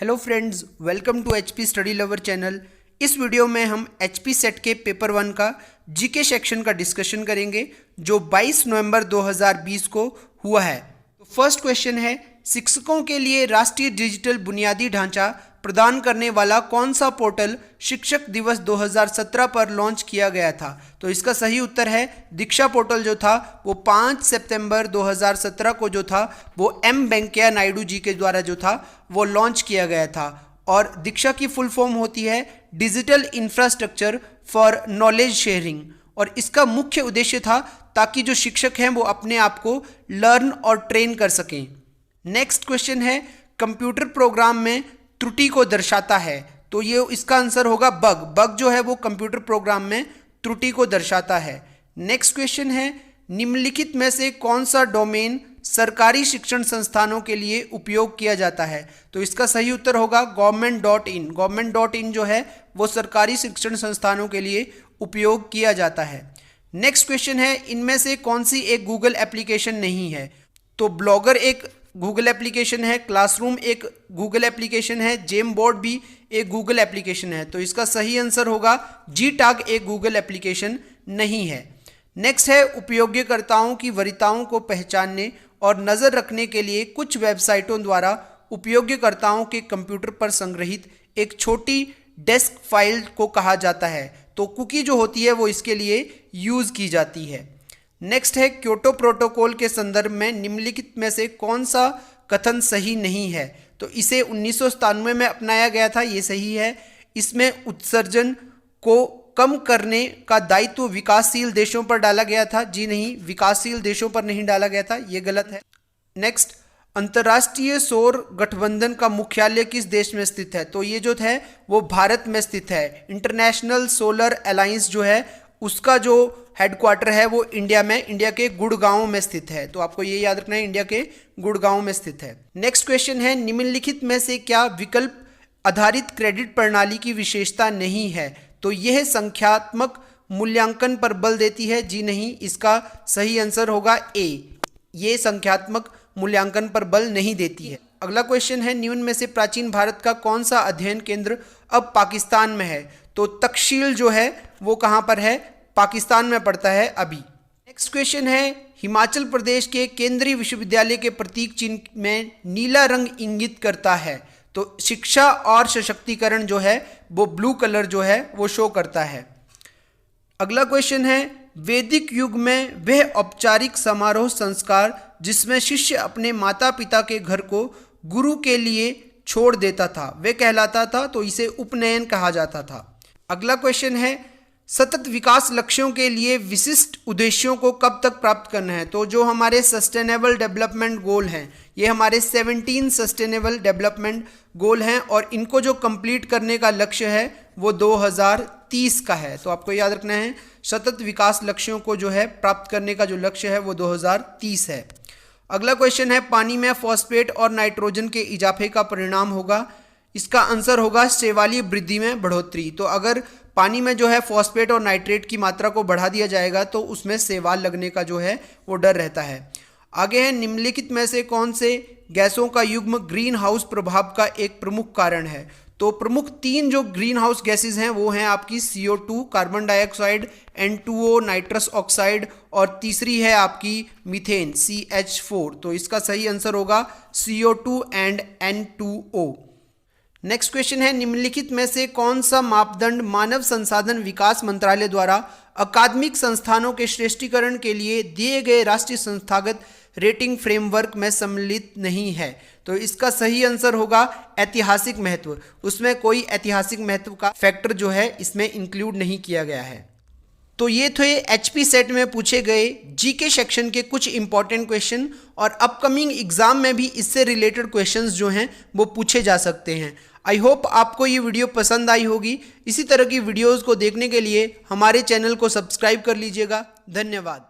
Hello friends, welcome to HP study lover channel. इस video में हम एचपी सेट के पेपर 1 का जीके सेक्शन का डिस्कशन करेंगे जो 22 नवंबर 2020 को हुआ है। तो फर्स्ट क्वेश्चन है, शिक्षकों के लिए राष्ट्रीय डिजिटल बुनियादी ढांचा प्रदान करने वाला कौन सा पोर्टल शिक्षक दिवस 2017 पर लॉन्च किया गया था? तो इसका सही उत्तर है दीक्षा पोर्टल जो था वो 5 सितंबर 2017 को जो था वो एम वेंकैया नायडू जी के द्वारा जो था वो लॉन्च किया गया था। और दीक्षा की फुल फॉर्म होती है digital infrastructure for knowledge sharing, और इसका मुख्य उद्देश्य था ताकि जो शिक्षक हैं वो अपने आप को लर्न और ट्रेन कर सकें। नेक्स्ट क्वेश्चन है, कंप्यूटर प्रोग्राम में त्रुटि को दर्शाता है, तो ये इसका आंसर होगा बग। बग जो है वो कंप्यूटर प्रोग्राम में त्रुटि को दर्शाता है। नेक्स्ट क्वेश्चन है, निम्नलिखित में से कौन सा डोमेन सरकारी शिक्षण संस्थानों के लिए उपयोग किया जाता है? तो इसका सही उत्तर होगा government.in। government.in जो है वो सरकारी शिक्षण संस्थानों के लिए उपयोग किया जाता है। नेक्स्ट क्वेश्चन है, इनमें से कौन सी एक गूगल एप्लीकेशन नहीं है? तो ब्लॉगर एक गूगल एप्लीकेशन है, क्लासरूम एक गूगल एप्लीकेशन है, जेम बोर्ड भी एक गूगल एप्लीकेशन है। तो इसका सही आंसर होगा जीटाग एक गूगल एप्लीकेशन नहीं है। नेक्स्ट है, उपयोगकर्ताओं की वरीयताओं को पहचानने और नज़र रखने के लिए कुछ वेबसाइटों द्वारा उपयोगकर्ताओं के कंप्यूटर पर संग्रहित एक छोटी डेस्क फाइल को कहा जाता है। तो कुकी जो होती है वो इसके लिए यूज़ की जाती है। नेक्स्ट है, क्योटो प्रोटोकॉल के संदर्भ में निम्नलिखित में से कौन सा कथन सही नहीं है? तो इसे 1997 में अपनाया गया था, ये सही है। इसमें उत्सर्जन को कम करने का दायित्व विकासशील देशों पर डाला गया था। जी नहीं, विकासशील देशों पर नहीं डाला गया था, ये गलत है। नेक्स्ट, अंतर्राष्ट्रीय सौर गठबंधन का मुख्यालय किस देश में स्थित है? तो ये जो है वो भारत में स्थित है। इंटरनेशनल सोलर अलायंस जो है उसका जो हेडक्वार्टर है वो इंडिया में, इंडिया के गुड़गांव में स्थित है। तो आपको ये याद रखना है, इंडिया के गुड़गांव में स्थित है। नेक्स्ट क्वेश्चन है, निम्नलिखित में से क्या विकल्प आधारित क्रेडिट प्रणाली की विशेषता नहीं है? तो यह संख्यात्मक मूल्यांकन पर बल देती है। जी नहीं, इसका सही आंसर होगा ए, ये संख्यात्मक मूल्यांकन पर बल नहीं देती है। अगला क्वेश्चन है, निम्न में से प्राचीन भारत का कौन सा अध्ययन केंद्र अब पाकिस्तान में है? तो तक्षशिला जो है वो कहाँ पर है? पाकिस्तान में पड़ता है अभी। नेक्स्ट क्वेश्चन है, हिमाचल प्रदेश के केंद्रीय विश्वविद्यालय के प्रतीक चिन्ह में नीला रंग इंगित करता है। तो शिक्षा और सशक्तिकरण जो है वो ब्लू कलर जो है वो शो करता है। अगला क्वेश्चन है, वैदिक युग में वह औपचारिक समारोह संस्कार जिसमें शिष्य अपने माता पिता के घर को गुरु के लिए छोड़ देता था वह कहलाता था, तो इसे उपनयन कहा जाता था। अगला क्वेश्चन है, सतत विकास लक्ष्यों के लिए विशिष्ट उद्देश्यों को कब तक प्राप्त करना है? तो जो हमारे सस्टेनेबल डेवलपमेंट गोल हैं, ये हमारे 17 सस्टेनेबल डेवलपमेंट गोल हैं और इनको जो कंप्लीट करने का लक्ष्य है वो 2030 का है। तो आपको याद रखना है, सतत विकास लक्ष्यों को जो है प्राप्त करने का जो लक्ष्य है वो 2030 है। अगला क्वेश्चन है, पानी में फॉस्फेट और नाइट्रोजन के इजाफे का परिणाम होगा? इसका आंसर होगा शैवालीय वृद्धि में बढ़ोतरी। तो अगर पानी में जो है फॉस्फेट और नाइट्रेट की मात्रा को बढ़ा दिया जाएगा तो उसमें शैवाल लगने का जो है वो डर रहता है। आगे है, निम्नलिखित में से कौन से गैसों का युग्म ग्रीन हाउस प्रभाव का एक प्रमुख कारण है? तो प्रमुख 3 जो ग्रीन हाउस गैसेज हैं वो हैं आपकी CO2 carbon dioxide, N2O nitrous oxide, और तीसरी है आपकी मीथेन CH4। तो इसका सही आंसर होगा CO2 and N2O। Next question है, निम्नलिखित में से कौन सा मापदंड मानव संसाधन विकास मंत्रालय द्वारा अकादमिक संस्थानों के श्रेष्ठीकरण के लिए दिए गए राष्ट्रीय संस्थागत रेटिंग फ्रेमवर्क में सम्मिलित नहीं है? तो इसका सही आंसर होगा ऐतिहासिक महत्व। उसमें कोई ऐतिहासिक महत्व का फैक्टर जो है इसमें इंक्लूड नहीं किया गया है। तो ये थे एचपी सेट में पूछे गए जीके सेक्शन के कुछ इंपॉर्टेंट क्वेश्चन, और अपकमिंग एग्जाम में भी इससे रिलेटेड क्वेश्चंस जो हैं वो पूछे जा सकते हैं। आई होप आपको ये वीडियो पसंद आई होगी। इसी तरह की वीडियोस को देखने के लिए हमारे चैनल को सब्सक्राइब कर लीजिएगा। धन्यवाद।